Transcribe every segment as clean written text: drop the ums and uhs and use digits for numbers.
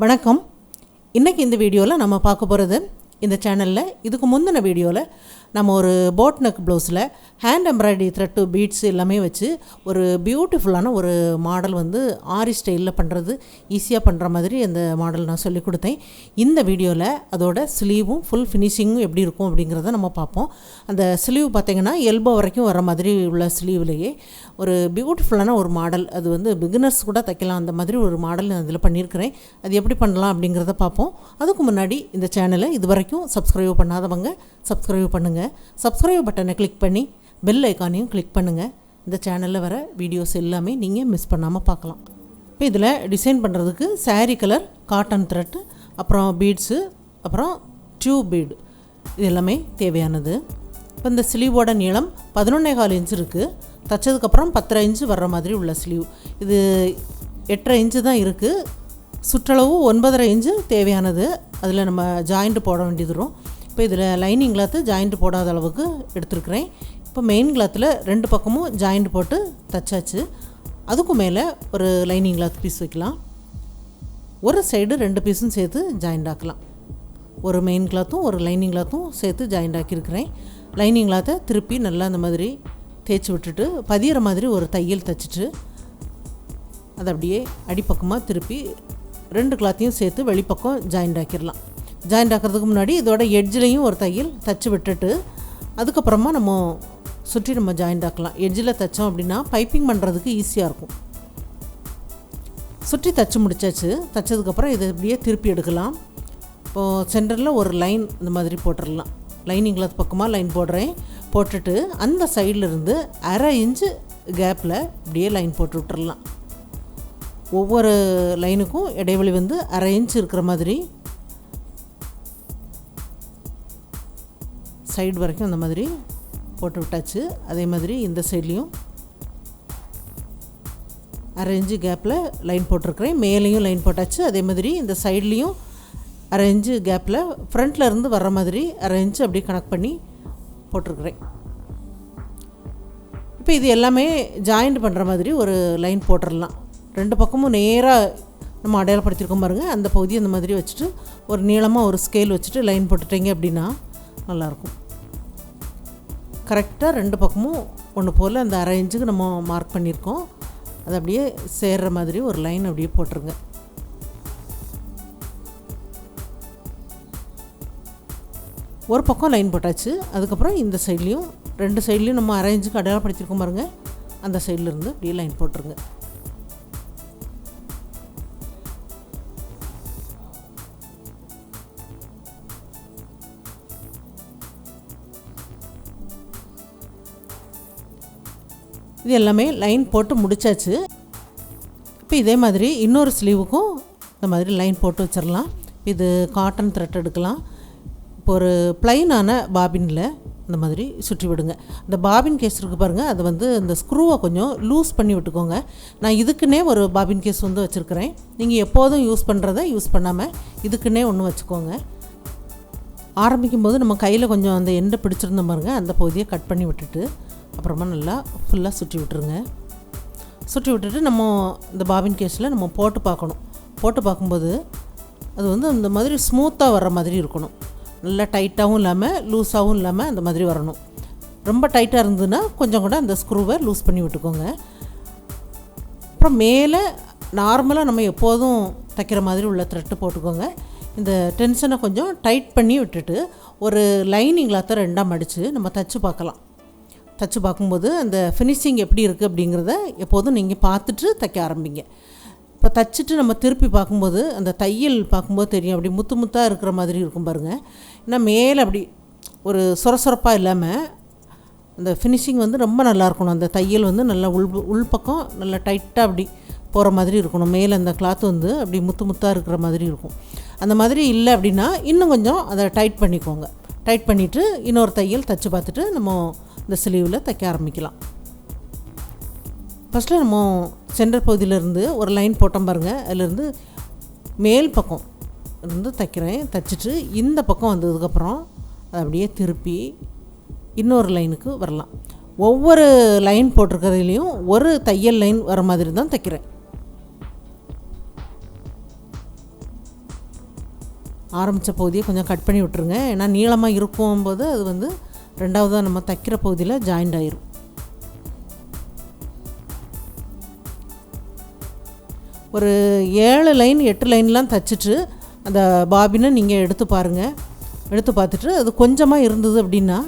வணக்கம். இன்றைக்கி இந்த வீடியோவில் நம்ம பார்க்க போகிறது, இந்த சேனலில் இதுக்கு முந்தின வீடியோவில் நம்ம ஒரு போட் நெக் ப்ளவுஸில் ஹேண்ட் எம்ப்ராய்டரி த்ரெட்டு பீட்ஸ் எல்லாமே வச்சு ஒரு பியூட்டிஃபுல்லான ஒரு மாடல் வந்து ஆரி ஸ்டைலில் பண்ணுறது ஈஸியாக பண்ணுற மாதிரி அந்த மாடல் நான் சொல்லிக் கொடுத்தேன். இந்த வீடியோவில் அதோட ஸ்லீவும் ஃபுல் ஃபினிஷிங்கும் எப்படி இருக்கும் அப்படிங்கிறத நம்ம பார்ப்போம். அந்த ஸ்லீவ் பார்த்திங்கன்னா எல்போ வரைக்கும் வர மாதிரி உள்ள ஸ்லீவ்லேயே ஒரு பியூட்டிஃபுல்லான ஒரு மாடல், அது வந்து பிகினர்ஸ் கூட தைக்கலாம் அந்த மாதிரி ஒரு மாடல் நான் அதில் பண்ணியிருக்கிறேன். அது எப்படி பண்ணலாம் அப்படிங்கிறத பார்ப்போம். அதுக்கு முன்னாடி இந்த சேனலை இது வரைக்கும் சப்ஸ்கிரைப் பண்ணாதவங்க சப்ஸ்கிரைப் பண்ணுங்கள். சப்ஸ்கிரைப் பட்டனை கிளிக் பண்ணி பெல் ஐக்கானையும் கிளிக் பண்ணுங்கள். இந்த சேனலில் வர வீடியோஸ் எல்லாமே நீங்கள் மிஸ் பண்ணாமல் பார்க்கலாம். இப்போ இதில் டிசைன் பண்ணுறதுக்கு சாரீ கலர், காட்டன் த்ரெட்டு, அப்புறம் பீட்ஸு, அப்புறம் டியூப் பீடு, இது எல்லாமே தேவையானது. இப்போ இந்த ஸ்லீவோட நீளம் 11.25 இன்ச் இருக்குது. தைச்சதுக்கப்புறம் 10.5 இன்ச்சு வர்ற மாதிரி உள்ள ஸ்லீவ். இது 8.5 இன்ச்சு தான் இருக்குது. சுற்றளவு 9.5 இன்ச்சு தேவையானது. அதில் நம்ம ஜாயிண்ட் போட வேண்டியது வரும். இப்போ இதில் லைனிங் கிளாத்து ஜாயிண்ட் போடாத அளவுக்கு எடுத்துருக்கிறேன். இப்போ மெயின் கிளாத்தில் 2 பக்கமும் ஜாயிண்ட் போட்டு தைச்சாச்சு. அதுக்கு மேலே ஒரு லைனிங் கிளாத் பீஸ் வைக்கலாம். ஒரு சைடு 2 பீஸும் சேர்த்து ஜாயிண்ட் ஆக்கலாம். ஒரு மெயின் கிளாத்தும் ஒரு லைனிங் கிளாத்தும் சேர்த்து ஜாயிண்ட் ஆக்கியிருக்கிறேன். லைனிங் கிளாத்தை திருப்பி நல்லா அந்த மாதிரி தேய்ச்சி விட்டுட்டு பதிகிற மாதிரி ஒரு தையல் தைச்சிட்டு அதை அப்படியே அடிப்பக்கமாக திருப்பி 2 கிளாத்தையும் சேர்த்து வெளிப்பக்கம் ஜாயிண்ட் ஆக்கிடலாம். ஜாயிண்ட் ஆக்கிறதுக்கு முன்னாடி இதோட எட்ஜ்லேயும் ஒரு தையல் தைச்சி விட்டுட்டு அதுக்கப்புறமா நம்ம சுற்றி நம்ம ஜாயிண்ட் ஆக்கலாம். எட்ஜில் தைச்சோம் அப்படின்னா பைப்பிங் பண்ணுறதுக்கு ஈஸியாக இருக்கும். சுற்றி தைச்சி முடிச்சாச்சு. தைச்சதுக்கப்புறம் இதை இப்படியே திருப்பி எடுக்கலாம். இப்போது சென்டரில் ஒரு லைன் இந்த மாதிரி போட்டுடலாம். லைனிங் கிளாத் பக்கமாக லைன் போடுறேன். போட்டுட்டு அந்த சைட்லேருந்து 1/2 இன்ச்சு கேப்பில் இப்படியே லைன் போட்டு விட்டுறலாம். ஒவ்வொரு லைனுக்கும் இடைவெளி வந்து 1/2 இன்ச்சு இருக்கிற மாதிரி சைடு வரைக்கும் அந்த மாதிரி போட்டு விட்டாச்சு. அதே மாதிரி இந்த சைட்லேயும் 1/2 இன்ச்சு கேப்பில் லைன் போட்டிருக்கிறேன். மேலேயும் லைன் போட்டாச்சு. அதே மாதிரி இந்த சைட்லேயும் 1/2 இன்ச்சு கேப்பில் ஃப்ரண்ட்டில் இருந்து வர்ற மாதிரி 1/2 இன்ச்சு அப்படியே கனெக்ட் பண்ணி போட்டிருக்கிறேன். இப்போ இது எல்லாமே ஜாயிண்ட் பண்ணுற மாதிரி ஒரு லைன் போட்டுடலாம். 2 பக்கமும் நேராக நம்ம அடையாளப்படுத்தியிருக்கோம் பாருங்கள். அந்த பகுதி அந்த மாதிரி வச்சுட்டு ஒரு நீளமாக ஒரு ஸ்கேல் வச்சுட்டு லைன் போட்டுட்டீங்க அப்படின்னா நல்லாயிருக்கும். கரெக்டாக 2 பக்கமும் ஒன்று போல் அந்த 1/2 இன்ச்சுக்கு நம்ம மார்க் பண்ணியிருக்கோம். அது அப்படியே சேர்கிற மாதிரி ஒரு லைன் அப்படியே போட்டுருங்க. ஒரு பக்கம் லைன் போட்டாச்சு. அதுக்கப்புறம் இந்த சைட்லேயும் 2 சைட்லேயும் நம்ம 1/2 இன்ச்சுக்கு அடையாளப்படுத்தியிருக்கோம் பாருங்கள். அந்த சைட்லேருந்து அப்படியே லைன் போட்டுருங்க. இது எல்லாமே லைன் போட்டு முடித்தாச்சு. இப்போ இதே மாதிரி இன்னொரு ஸ்லீவுக்கும் இந்த மாதிரி லைன் போட்டு வச்சிடலாம். இது காட்டன் த்ரெட் எடுக்கலாம். இப்போ ஒரு ப்ளைனான பாபினில் இந்த மாதிரி சுற்றி விடுங்க. இந்த பாபின் கேஸ் இருக்குது பாருங்கள், அது வந்து இந்த ஸ்க்ரூவை கொஞ்சம் லூஸ் பண்ணி விட்டுக்கோங்க. நான் இதுக்குன்னே ஒரு பாபின் கேஸ் வந்து வச்சுருக்கிறேன். நீங்கள் எப்போதும் யூஸ் பண்ணுறத யூஸ் பண்ணாமல் இதுக்குன்னே ஒன்று வச்சுக்கோங்க. ஆரம்பிக்கும் போது நம்ம கையில் கொஞ்சம் அந்த எண்டை பிடிச்சிருந்தோம் பாருங்கள், அந்த பகுதியை கட் பண்ணி விட்டுட்டு அப்புறமா நல்லா ஃபுல்லாக சுற்றி விட்டுருங்க. சுற்றி விட்டுட்டு நம்ம இந்த பாபின் கேஸில் நம்ம போட்டு பார்க்கணும். போட்டு பார்க்கும்போது அது வந்து இந்த மாதிரி ஸ்மூத்தாக வர்ற மாதிரி இருக்கணும். நல்லா டைட்டாகவும் இல்லாமல் லூஸாகவும் இல்லாமல் அந்த மாதிரி வரணும். ரொம்ப டைட்டாக இருந்ததுன்னா கொஞ்சம் கூட அந்த ஸ்க்ரூவை லூஸ் பண்ணி விட்டுக்கோங்க. அப்புறம் மேலே நார்மலாக நம்ம எப்போதும் தைக்கிற மாதிரி உள்ள த்ரெட்டு போட்டுக்கோங்க. இந்த டென்ஷனை கொஞ்சம் டைட் பண்ணி விட்டுட்டு ஒரு லைனிங் கிளாத்தை 2ஆக மடித்து நம்ம தைச்சி பார்க்கலாம். தைச்சி பார்க்கும்போது அந்த ஃபினிஷிங் எப்படி இருக்குது அப்படிங்கிறத எப்போதும் நீங்கள் பார்த்துட்டு தைக்க ஆரம்பிங்க. இப்போ தைச்சிட்டு நம்ம திருப்பி பார்க்கும்போது அந்த தையல் பார்க்கும்போது தெரியும், அப்படி முத்து முத்தாக இருக்கிற மாதிரி இருக்கும் பாருங்கள். ஏன்னா மேலே அப்படி ஒரு சொரசொரப்பாக இல்லாமல் அந்த ஃபினிஷிங் வந்து ரொம்ப நல்லா இருக்கணும். அந்த தையல் வந்து நல்லா உள்பக்கம் நல்லா டைட்டாக அப்படி போகிற மாதிரி இருக்கணும். மேலே அந்த கிளாத் வந்து அப்படி முத்து முத்தாக இருக்கிற மாதிரி இருக்கும். அந்த மாதிரி இல்லை அப்படின்னா இன்னும் கொஞ்சம் அதை டைட் பண்ணிக்கோங்க. டைட் பண்ணிவிட்டு இன்னொரு தையல் தைச்சி பார்த்துட்டு நம்ம இந்த ஸ்லீவில் தைக்க ஆரம்பிக்கலாம். ஃபஸ்ட்டில் நம்ம சென்டர் பகுதியிலேருந்து ஒரு லைன் போட்டோம் பாருங்கள். அதிலேருந்து மேல் பக்கம் இருந்து தைக்கிறேன். தைச்சிட்டு இந்த பக்கம் வந்ததுக்கப்புறம் அதை அப்படியே திருப்பி இன்னொரு லைனுக்கு வரலாம். ஒவ்வொரு லைன் போட்டிருக்கிறதுலையும் ஒரு தையல் லைன் வர மாதிரி தான் தைக்கிறேன். ஆரம்பித்த பகுதியை கொஞ்சம் கட் பண்ணி விட்டுருங்க. ஏன்னா நீளமாக இருக்கும்போது அது வந்து ரெண்டாவதாக நம்ம தைக்கிற பகுதியில் ஜாயிண்ட் ஆயிரும். ஒரு 7 லைன் 8 லைன்லாம் தைச்சிட்டு அந்த பாபினை நீங்கள் எடுத்து பாருங்கள். எடுத்து பார்த்துட்டு அது கொஞ்சமாக இருந்தது அப்படின்னா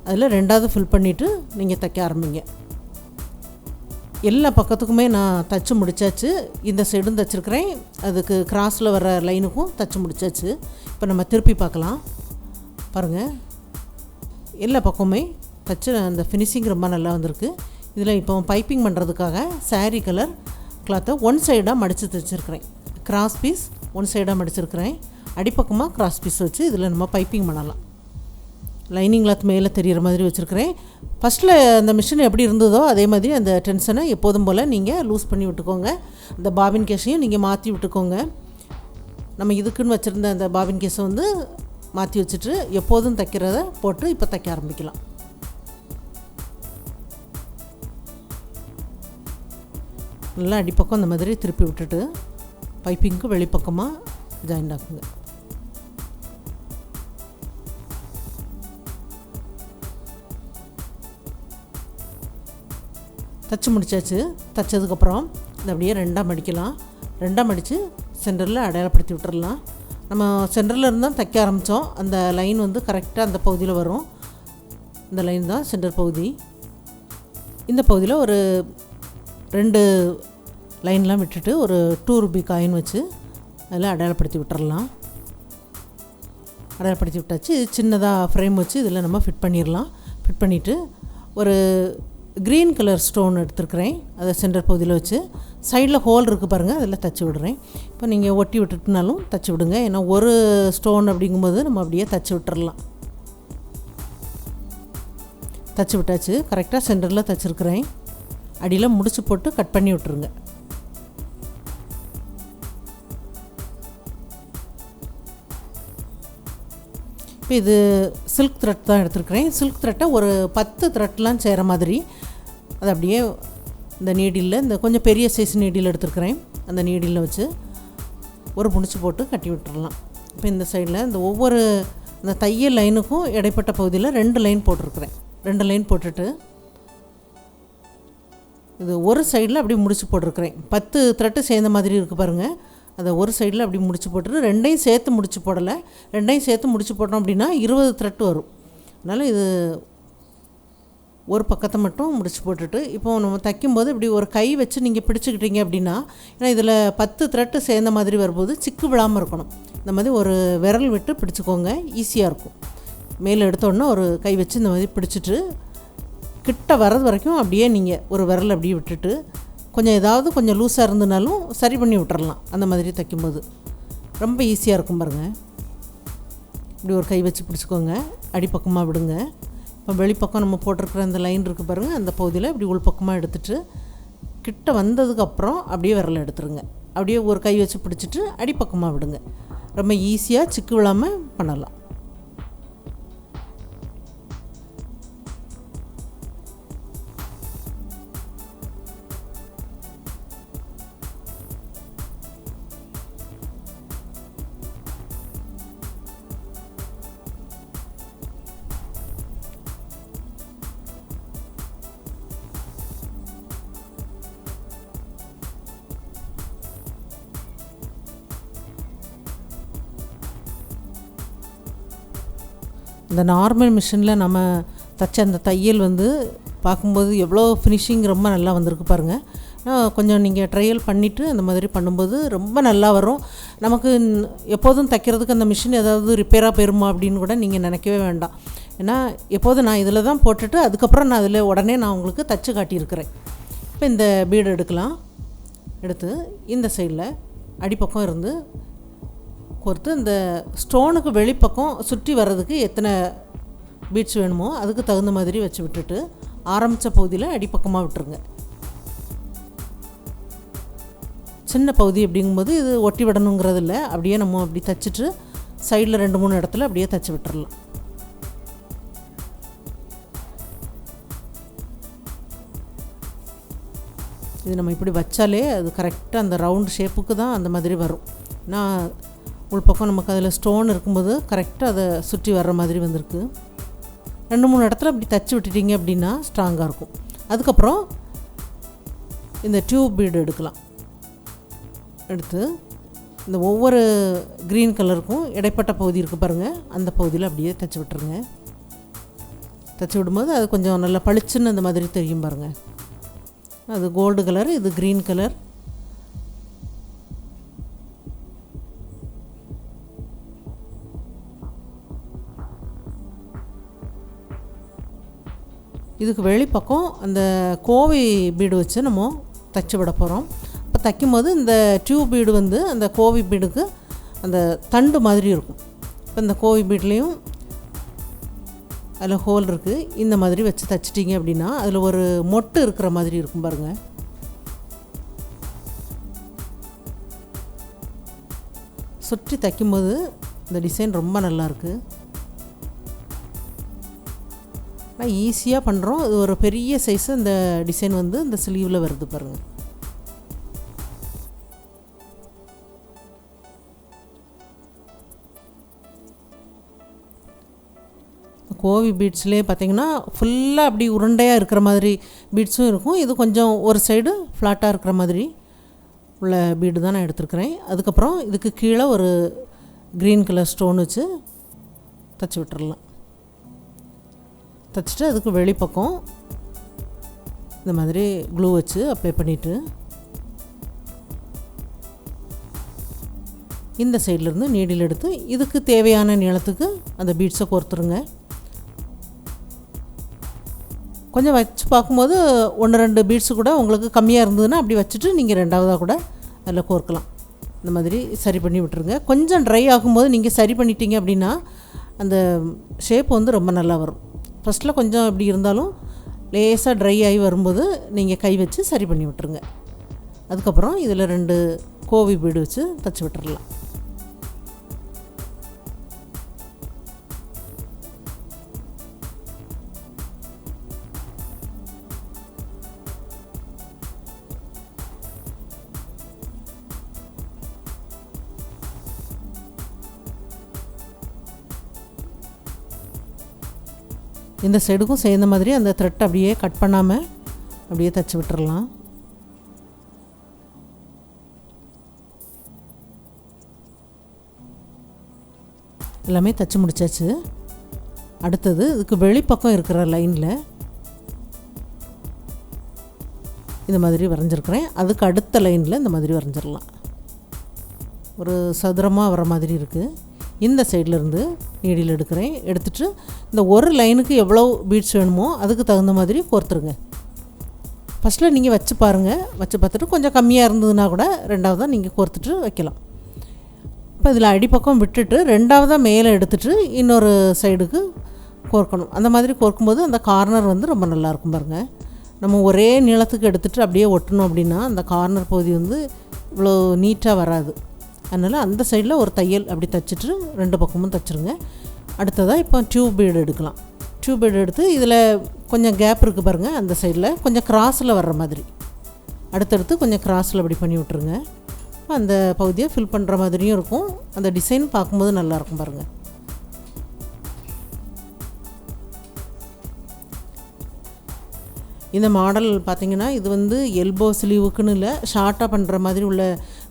அதில் ரெண்டாவது ஃபில் பண்ணிவிட்டு நீங்கள் தைக்க ஆரம்பிங்க. எல்லா பக்கத்துக்குமே நான் தைச்சி முடித்தாச்சு. இந்த சைடும் தைச்சிருக்கிறேன், அதுக்கு கிராஸில் வர லைனுக்கும் தைச்சி முடித்தாச்சு. இப்போ நம்ம திருப்பி பார்க்கலாம். பாருங்கள், எல்லா பக்கமுமே தைச்சி அந்த ஃபினிஷிங் ரொம்ப நல்லா வந்திருக்கு. இதில் இப்போ பைப்பிங் பண்ணுறதுக்காக சாரீ கலர் கிளாத்தை ஒன் சைடாக மடித்து தைச்சிருக்கிறேன். கிராஸ் பீஸ் ஒன் சைடாக மடிச்சிருக்கிறேன். அடிப்பக்கமாக கிராஸ் பீஸ் வச்சு இதில் நம்ம பைப்பிங் பண்ணலாம். லைனிங் கிளாத் மேலே தெரிகிற மாதிரி வச்சுருக்கிறேன். ஃபஸ்ட்டில் அந்த மிஷின் எப்படி இருந்ததோ அதே மாதிரி அந்த டென்ஷனை எப்போதும் போல் நீங்கள் லூஸ் பண்ணி விட்டுக்கோங்க. அந்த பாபின் கேஸையும் நீங்கள் மாற்றி விட்டுக்கோங்க. நம்ம இதுக்குன்னு வச்சுருந்த அந்த பாபின் கேஸை வந்து மாற்றி வச்சுட்டு எப்போதும் தைக்கிறத போட்டு இப்போ தைக்க ஆரம்பிக்கலாம். நல்லா அடிப்பக்கம் இந்த மாதிரி திருப்பி விட்டுட்டு பைப்பிங்க்கு வெளிப்பக்கமாக ஜாயின் ஆக்குங்க. தைச்சி முடித்தாச்சு. தைச்சதுக்கப்புறம் இந்த அப்படியே ரெண்டாக மடிக்கலாம். ரெண்டாக மடித்து சென்டரில் அடையாளப்படுத்தி விட்டுறலாம். நம்ம சென்டரில் இருந்தால் தைக்க ஆரம்பித்தோம். அந்த லைன் வந்து கரெக்டாக அந்த பகுதியில் வரும். இந்த லைன் தான் சென்டர் பகுதி. இந்த பகுதியில் ஒரு 2 லைன்லாம் விட்டுட்டு ஒரு 2 ரூபி காயின் வச்சு அதில் அடையாளப்படுத்தி விட்டுறலாம். அடையாளப்படுத்தி விட்டாச்சு. இது சின்னதாக ஃப்ரேம் வச்சு இதில் நம்ம ஃபிட் பண்ணிடலாம். ஃபிட் பண்ணிவிட்டு ஒரு க்ரீன் கலர் ஸ்டோன் எடுத்துருக்கிறேன். அதை சென்டர் பகுதியில் வச்சு சைடில் ஹோல் இருக்குது பாருங்கள், அதில் தைச்சி விடுறேன். இப்போ நீங்கள் ஒட்டி விட்டுட்டுனாலும் தைச்சி விடுங்க. ஏன்னா ஒரு ஸ்டோன் அப்படிங்கும்போது நம்ம அப்படியே தைச்சி விட்டுறலாம். தைச்சி விட்டாச்சு. கரெக்டாக சென்டரில் தைச்சிருக்கிறேன். அடியில் முடிச்சு போட்டு கட் பண்ணி விட்டுருங்க. இப்போ இது சில்க் த்ரெட் தான் எடுத்துருக்கிறேன். சில்க் த்ரெட்டை ஒரு 10 த்ரெட்லாம் சேர மாதிரி அது அப்படியே இந்த நீடியில், இந்த கொஞ்சம் பெரிய சைஸ் நீடியில் எடுத்துருக்கிறேன். அந்த நீடியில் வச்சு ஒரு முடிச்சு போட்டு கட்டி விட்டுறலாம். இப்போ இந்த சைடில் இந்த ஒவ்வொரு இந்த தையல் லைனுக்கும் இடைப்பட்ட பகுதியில் 2 லைன் போட்டிருக்கிறேன். 2 லைன் போட்டுட்டு இது ஒரு சைடில் அப்படி முடிச்சு போட்டிருக்கிறேன். 10 த்ரெட்டு சேர்ந்த மாதிரி இருக்குது பாருங்கள். அதை ஒரு சைடில் அப்படி முடிச்சு போட்டுட்டு 2ஐயும் சேர்த்து முடிச்சு போடலை. 2ஐயும் சேர்த்து முடிச்சு போட்டோம் அப்படின்னா 20 த்ரெட்டு வரும். அதனால் இது ஒரு பக்கத்தை மட்டும் முடிச்சு போட்டுட்டு இப்போது நம்ம தைக்கும்போது இப்படி ஒரு கை வச்சு நீங்கள் பிடிச்சிக்கிட்டீங்க அப்படின்னா, ஏன்னா இதில் 10 த்ரெட்டு சேர்ந்த மாதிரி வரும்போது சிக்கு விழாமல் இருக்கணும். இந்த மாதிரி ஒரு விரல் விட்டு பிடிச்சிக்கோங்க, ஈஸியாக இருக்கும். மேலே எடுத்தோடனே ஒரு கை வச்சு இந்த மாதிரி பிடிச்சிட்டு கிட்ட வர்றது வரைக்கும் அப்படியே நீங்கள் ஒரு விரல் அப்படியே விட்டுட்டு கொஞ்சம் லூஸாக இருந்தனாலும் சரி பண்ணி விட்டுறலாம். அந்த மாதிரி தைக்கும்போது ரொம்ப ஈஸியாக இருக்கும் பாருங்கள். இப்படி ஒரு கை வச்சு பிடிச்சிக்கோங்க, அடிப்பக்கமாக விடுங்க. இப்போ வெளிப்பக்கம் நம்ம போட்டிருக்கிற அந்த லைன் இருக்குது பாருங்கள், அந்த பகுதியில் இப்படி உள்பக்கமாக எடுத்துகிட்டு கிட்ட வந்ததுக்கப்புறம் அப்படியே விரல் எடுத்துருங்க. அப்படியே ஒரு கை வச்சு பிடிச்சிட்டு அடிப்பக்கமாக விடுங்க. ரொம்ப ஈஸியாக சிக்கு விழாமல் பண்ணலாம். இந்த நார்மல் மிஷினில் நம்ம தைச்ச அந்த தையல் வந்து பார்க்கும்போது எவ்வளோ ஃபினிஷிங் ரொம்ப நல்லா வந்திருக்கு பாருங்கள். கொஞ்சம் நீங்கள் ட்ரையல் பண்ணிவிட்டு அந்த மாதிரி பண்ணும்போது ரொம்ப நல்லா வரும். நமக்கு எப்போதும் தைக்கிறதுக்கு அந்த மிஷின் ஏதாவது ரிப்பேராக போயிருமா அப்படின்னு கூட நீங்கள் நினைக்கவே வேண்டாம். ஏன்னா எப்போதும் நான் இதில் தான் போட்டுட்டு அதுக்கப்புறம் நான் அதில் உடனே நான் உங்களுக்கு தைச்சி காட்டியிருக்கிறேன். இப்போ இந்த பீடு எடுக்கலாம். எடுத்து இந்த சைடில் அடிப்பக்கம் இருந்து கோர்த்து இந்த ஸ்டோனுக்கு வெளிப்பக்கம் சுற்றி வர்றதுக்கு எத்தனை பீட்ஸ் வேணுமோ அதுக்கு தகுந்த மாதிரி வச்சு விட்டுட்டு ஆரம்பித்த பகுதியில் அடிப்பக்கமாக விட்டுருங்க. சின்ன பகுதி அப்படிங்கும்போது இது ஒட்டி விடணுங்கிறது இல்லை, அப்படியே நம்ம அப்படி தைச்சிட்டு சைடில் 2-3 இடத்துல அப்படியே தைச்சி விட்டுறலாம். இது நம்ம இப்படி வச்சாலே அது கரெக்டாக அந்த ரவுண்ட் ஷேப்புக்கு தான் அந்த மாதிரி வரும். நான் உள்பக்கம் நமக்கு அதில் ஸ்டோன் இருக்கும்போது கரெக்டாக அதை சுற்றி வர்ற மாதிரி வந்திருக்கு. 2-3 இடத்துல அப்படி தச்சு விட்டுட்டிங்க அப்படின்னா ஸ்ட்ராங்காக இருக்கும். அதுக்கப்புறம் இந்த டியூப் பீடு எடுக்கலாம். எடுத்து இந்த ஒவ்வொரு க்ரீன் கலருக்கும் இடைப்பட்ட பகுதி இருக்குது பாருங்கள், அந்த பகுதியில் அப்படியே தைச்சி விட்டுருங்க. தைச்சி விடும்போது அது கொஞ்சம் நல்லா பளிச்சுன்னு அந்த மாதிரி தெரியும் பாருங்கள். அது கோல்டு கலர், இது க்ரீன் கலர். இதுக்கு வெளிப்பக்கம் அந்த கோவை பீடு வச்சு நம்ம தைச்சி விட போகிறோம். இப்போ தைக்கும்போது இந்த டியூப் பீடு வந்து அந்த கோவை பீடுக்கு அந்த தண்டு மாதிரி இருக்கும். இப்போ இந்த கோவை பீட்லேயும் அதில் ஹோல் இருக்குது. இந்த மாதிரி வச்சு தைச்சிட்டிங்க அப்படின்னா அதில் ஒரு மொட்டு இருக்கிற மாதிரி இருக்கும் பாருங்கள். சுற்றி தைக்கும்போது இந்த டிசைன் ரொம்ப நல்லாயிருக்கு. ஆனால் ஈஸியாக பண்ணுறோம். இது ஒரு பெரிய சைஸு இந்த டிசைன் வந்து இந்த ஸ்லீவில் வருது பாருங்கள். கோவி பீட்ஸ்லேயே பார்த்திங்கன்னா ஃபுல்லாக அப்படி உருண்டையாக இருக்கிற மாதிரி பீட்ஸும் இருக்கும். இது கொஞ்சம் ஒரு சைடு ஃப்ளாட்டாக இருக்கிற மாதிரி உள்ள பீடு தான் நான் எடுத்துருக்கிறேன். அதுக்கப்புறம் இதுக்கு கீழே ஒரு க்ரீன் கலர் ஸ்டோன் வச்சு தைச்சி விட்டுறலாம். தைச்சிட்டு அதுக்கு வெளிப்பக்கம் இந்த மாதிரி க்ளூ வச்சு அப்ளை பண்ணிவிட்டு இந்த சைட்லேருந்து நீடில் எடுத்து இதுக்கு தேவையான நீளத்துக்கு அந்த பீட்ஸை கோர்த்துருங்க. கொஞ்சம் வச்சு பார்க்கும்போது 1-2 பீட்ஸு கூட உங்களுக்கு கம்மியாக இருந்ததுன்னா அப்படி வச்சுட்டு நீங்கள் 2ஆவதாக கூட அதில் கோர்க்கலாம். இந்த மாதிரி சரி பண்ணி விட்டுருங்க. கொஞ்சம் ட்ரை ஆகும்போது நீங்கள் சரி பண்ணிட்டீங்க அப்படின்னா அந்த ஷேப் வந்து ரொம்ப நல்லா வரும். ஃபஸ்ட்டில் கொஞ்சம் இப்படி இருந்தாலும் லேசாக ட்ரை ஆகி வரும்போது நீங்கள் கை வச்சு சரி பண்ணி விட்டுருங்க. அதுக்கப்புறம் இதில் 2 கோவி பீடு வச்சு தைச்சி விட்டுறலாம். இந்த சைடுக்கும் சேர்ந்த மாதிரி அந்த த்ரெட் அப்படியே கட் பண்ணாமல் அப்படியே தைச்சி விட்டுறலாம். எல்லாமே தைச்சி முடிச்சாச்சு. அடுத்தது இதுக்கு வெளிப்பக்கம் இருக்கிற லைனில் இந்த மாதிரி வரைஞ்சிருக்கிறேன். அதுக்கு அடுத்த லைனில் இந்த மாதிரி வரைஞ்சிடலாம். ஒரு சதுரமாக வர மாதிரி இருக்குது. இந்த சைட்லேருந்து நீடில் எடுக்கிறேன். எடுத்துகிட்டு இந்த ஒரு லைனுக்கு எவ்வளோ பீட்ஸ் வேணுமோ அதுக்கு தகுந்த மாதிரி கோர்த்துருங்க. ஃபஸ்ட்டில் நீங்கள் வச்சு பாருங்கள். வச்சு பார்த்துட்டு கொஞ்சம் கம்மியாக இருந்ததுன்னா கூட 2ஆவதாக நீங்கள் கோர்த்துட்டு வைக்கலாம். இப்போ இதில் அடிப்பக்கம் விட்டுட்டு 2ஆவதாக மேலே எடுத்துகிட்டு இன்னொரு சைடுக்கு கோர்க்கணும். அந்த மாதிரி கோர்க்கும்போது அந்த கார்னர் வந்து ரொம்ப நல்லாயிருக்கும் பாருங்கள். நம்ம ஒரே நீளத்துக்கு எடுத்துகிட்டு அப்படியே ஒட்டணும் அப்படின்னா அந்த கார்னர் பகுதி வந்து இவ்வளோ நீட்டாக வராது. அதனால் அந்த சைடில் ஒரு தையல் அப்படி தைச்சிட்டு 2 பக்கமும் தைச்சிருங்க. அடுத்ததாக இப்போ டியூப் பீடு எடுக்கலாம். டியூப் பீடு எடுத்து இதில் கொஞ்சம் கேப் இருக்குது பாருங்கள். அந்த சைடில் கொஞ்சம் கிராஸில் வர்ற மாதிரி அடுத்தடுத்து கொஞ்சம் கிராஸில் அப்படி பண்ணி விட்ருங்க. அந்த பகுதியை ஃபில் பண்ணுற மாதிரியும் இருக்கும். அந்த டிசைன் பார்க்கும்போது நல்லாயிருக்கும் பாருங்கள். இந்த மாடல் பார்த்திங்கன்னா இது வந்து எல்போ ஸ்லீவுக்குன்னு இல்லை, ஷார்ட்டாக பண்ணுற மாதிரி உள்ள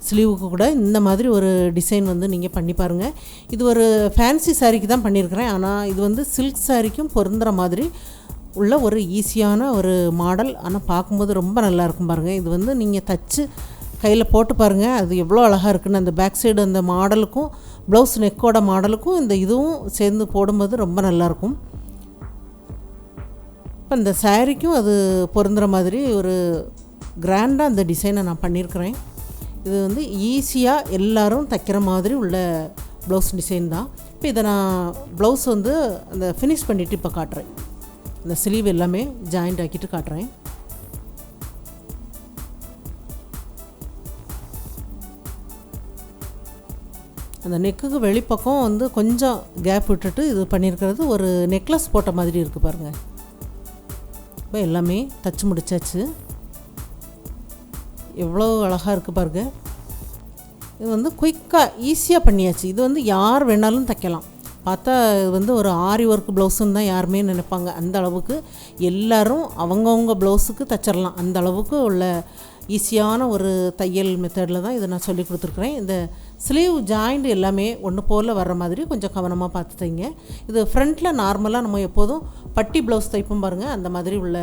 ஸ்லீவுக்கு கூட இந்த மாதிரி ஒரு டிசைன் வந்து நீங்கள் பண்ணி பாருங்கள். இது ஒரு ஃபேன்சி சாரீக்கு தான் பண்ணியிருக்கிறேன். ஆனால் இது வந்து சில்க் சாரீக்கும் பொருந்துகிற மாதிரி உள்ள ஒரு ஈஸியான ஒரு மாடல். ஆனால் பார்க்கும்போது ரொம்ப நல்லாயிருக்கும் பாருங்கள். இது வந்து நீங்கள் தச்சு கையில் போட்டு பாருங்கள், அது எவ்வளோ அழகாக இருக்குன்னு. அந்த பேக் சைடு அந்த மாடலுக்கும் ப்ளவுஸ் நெக்கோட மாடலுக்கும் இந்த இதுவும் சேர்ந்து போடும்போது ரொம்ப நல்லாயிருக்கும். இப்போ இந்த சாரீக்கும் அது பொருந்துகிற மாதிரி ஒரு கிராண்டாக அந்த டிசைனை நான் பண்ணியிருக்கிறேன். இது வந்து ஈஸியாக எல்லோரும் தைக்கிற மாதிரி உள்ள ப்ளவுஸ் டிசைன் தான். இப்போ இதை நான் ப்ளவுஸ் வந்து அந்த ஃபினிஷ் பண்ணிவிட்டு இப்போ காட்டுறேன். இந்த ஸ்லீவ் எல்லாமே ஜாயிண்ட் ஆக்கிட்டு காட்டுறேன். அந்த நெக்குக்கு வெளிப்பக்கம் வந்து கொஞ்சம் கேப் விட்டுட்டு இது பண்ணியிருக்கிறது ஒரு நெக்லஸ் போட்ட மாதிரி இருக்குது பாருங்கள். இப்போ எல்லாமே தச்சு முடிச்சாச்சு. எவ்வளோ அழகாக இருக்குது பாருங்கள். இது வந்து குயிக்காக ஈஸியாக பண்ணியாச்சு. இது வந்து யார் வேணாலும் தைக்கலாம். பார்த்தா இது வந்து ஒரு ஆரி ஒர்க் ப்ளவுஸுன்னு தான் யாருமே நினைப்பாங்க. அந்த அளவுக்கு எல்லோரும் அவங்கவுங்க ப்ளவுஸுக்கு தைச்சிடலாம். அந்த அளவுக்கு உள்ள ஈஸியான ஒரு தையல் மெத்தடில் தான் இதை நான் சொல்லி கொடுத்துருக்குறேன். இந்த ஸ்லீவ் ஜாயிண்ட் எல்லாமே ஒன்று போல் வர்ற மாதிரி கொஞ்சம் கவனமாக பார்த்து தைங்க. இது ஃப்ரண்ட்டில் நார்மலாக நம்ம எப்போதும் பட்டி ப்ளவுஸ் தைப்போம் பாருங்கள், அந்த மாதிரி உள்ள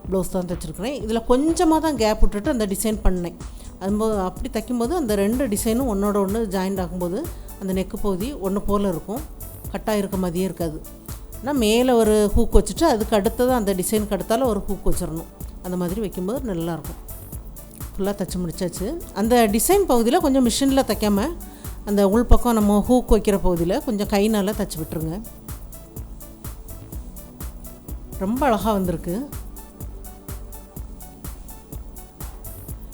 ப்ளவுஸ் தான் தைச்சிருக்கிறேன். இதில் கொஞ்சமாக தான் கேப் விட்டுட்டு அந்த டிசைன் பண்ணேன். அதுபோது அப்படி தைக்கும்போது அந்த 2 டிசைனும் ஒன்றோட ஒன்று ஜாயிண்ட் ஆகும்போது அந்த நெக்கு பகுதி ஒன்று போல் இருக்கும், கட்டாக இருக்க மாதிரியே இருக்காது. ஆனால் மேலே ஒரு ஹூக் வச்சுட்டு அதுக்கு அடுத்தது அந்த டிசைனுக்கு அடுத்தால ஒரு ஹூக் வச்சிடணும். அந்த மாதிரி வைக்கும்போது நல்லாயிருக்கும். ஃபுல்லாக தைச்சி முடிச்சாச்சு. அந்த டிசைன் பகுதியில் கொஞ்சம் மிஷினில் தைக்காமல் அந்த உள் பக்கம் நம்ம ஹூக் வைக்கிற பகுதியில் கொஞ்சம் கைனால் தைச்சி விட்டுருங்க. ரொம்ப அழகாக வந்திருக்கு.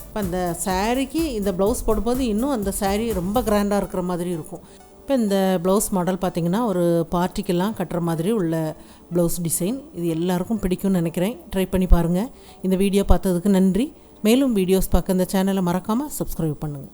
இப்போ அந்த சாரீக்கு இந்த ப்ளவுஸ் போடும்போது இன்னும் அந்த சாரீ ரொம்ப கிராண்டாக இருக்கிற மாதிரி இருக்கும். இப்போ இந்த ப்ளவுஸ் மாடல் பார்த்திங்கன்னா ஒரு பார்ட்டிக்கெல்லாம் கட்டுற மாதிரி உள்ள ப்ளவுஸ் டிசைன். இது எல்லாருக்கும் பிடிக்கும்னு நினைக்கிறேன். ட்ரை பண்ணி பாருங்கள். இந்த வீடியோ பார்த்ததுக்கு நன்றி. மேலும் வீடியோஸ் பார்க்க இந்த சேனலை மறக்காமல் சப்ஸ்கிரைப் பண்ணுங்கள்.